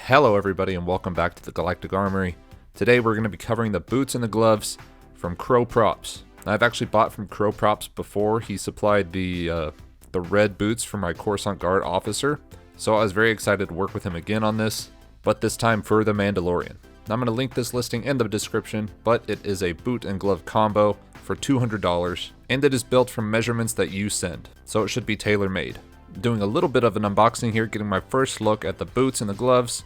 Hello everybody and welcome back to the Galactic Armory. Today we're going to be covering the boots and the gloves from Crow Props. I've actually bought from Crow Props before. He supplied the red boots for my Coruscant Guard officer, so I was very excited to work with him again on this, but this time for the Mandalorian. Now I'm going to link this listing in the description, but it is a boot and glove combo for $200, and it is built from measurements that you send, so it should be tailor-made. Doing a little bit of an unboxing here, getting my first look at the boots and the gloves.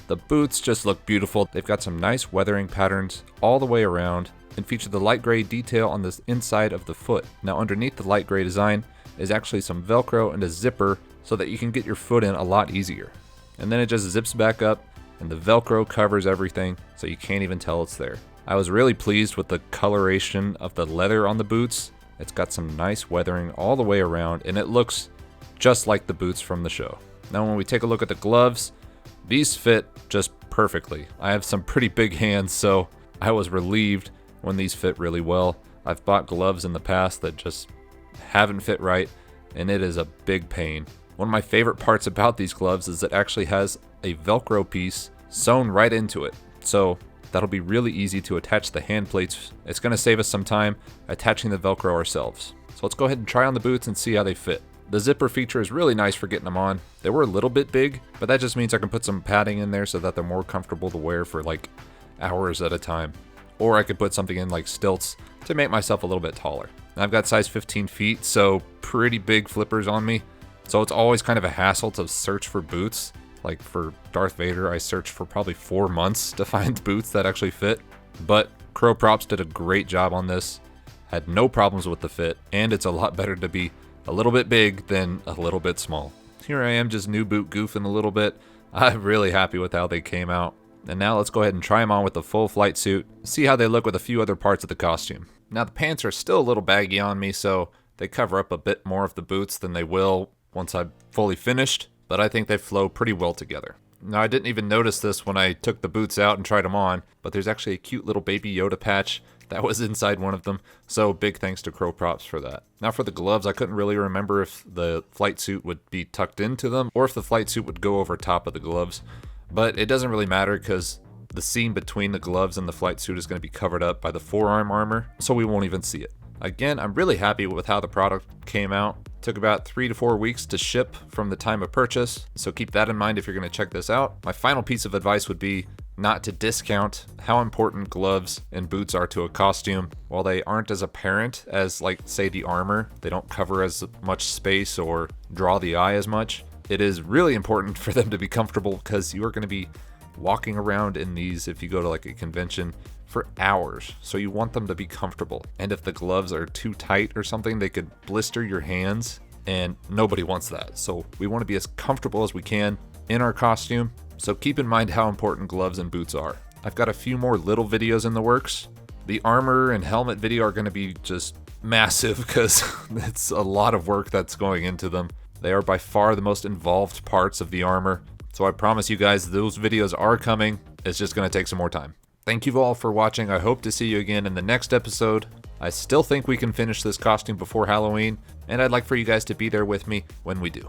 The boots just look beautiful. They've got some nice weathering patterns all the way around and feature the light gray detail on the inside of the foot. Now underneath the light gray design is actually some Velcro and a zipper so that you can get your foot in a lot easier. And then it just zips back up and the Velcro covers everything so you can't even tell it's there. I was really pleased with the coloration of the leather on the boots. It's got some nice weathering all the way around and it looks just like the boots from the show. Now when we take a look at the gloves, these fit just perfectly. I have some pretty big hands, so I was relieved when these fit really well. I've bought gloves in the past that just haven't fit right, and it is a big pain. One of my favorite parts about these gloves is it actually has a Velcro piece sewn right into it, so that'll be really easy to attach the hand plates. It's going to save us some time attaching the Velcro ourselves. So let's go ahead and try on the boots and see how they fit. The zipper feature is really nice for getting them on. They were a little bit big, but that just means I can put some padding in there so that they're more comfortable to wear for like hours at a time. Or I could put something in like stilts to make myself a little bit taller. I've got size 15 feet, so pretty big flippers on me. So it's always kind of a hassle to search for boots. Like for Darth Vader, I searched for probably 4 months to find boots that actually fit. But Crow Props did a great job on this. Had no problems with the fit, and it's a lot better to be a little bit big than a little bit small. Here I am just new boot goofing a little bit. I'm really happy with how they came out. And now let's go ahead and try them on with the full flight suit, see how they look with a few other parts of the costume. Now the pants are still a little baggy on me, so they cover up a bit more of the boots than they will once I'm fully finished, but I think they flow pretty well together. Now I didn't even notice this when I took the boots out and tried them on, but there's actually a cute little baby Yoda patch that was inside one of them, so big thanks to Crow Props for that. Now for the gloves, I couldn't really remember if the flight suit would be tucked into them or if the flight suit would go over top of the gloves, but it doesn't really matter because the seam between the gloves and the flight suit is going to be covered up by the forearm armor, so we won't even see it. Again, I'm really happy with how the product came out. It took about 3 to 4 weeks to ship from the time of purchase, so keep that in mind if you're going to check this out. My final piece of advice would be not to discount how important gloves and boots are to a costume. While they aren't as apparent as, like, say, the armor, they don't cover as much space or draw the eye as much, it is really important for them to be comfortable because you are going to be walking around in these if you go to like a convention for hours, so you want them to be comfortable. And if the gloves are too tight or something, they could blister your hands, and nobody wants that. So we want to be as comfortable as we can in our costume, so keep in mind how important gloves and boots are. I've got a few more little videos in the works. The armor and helmet video are going to be just massive because it's a lot of work that's going into them. They are by far the most involved parts of the armor, so I promise you guys those videos are coming. It's just going to take some more time. Thank you all for watching. I hope to see you again in the next episode. I still think we can finish this costume before Halloween, and I'd like for you guys to be there with me when we do.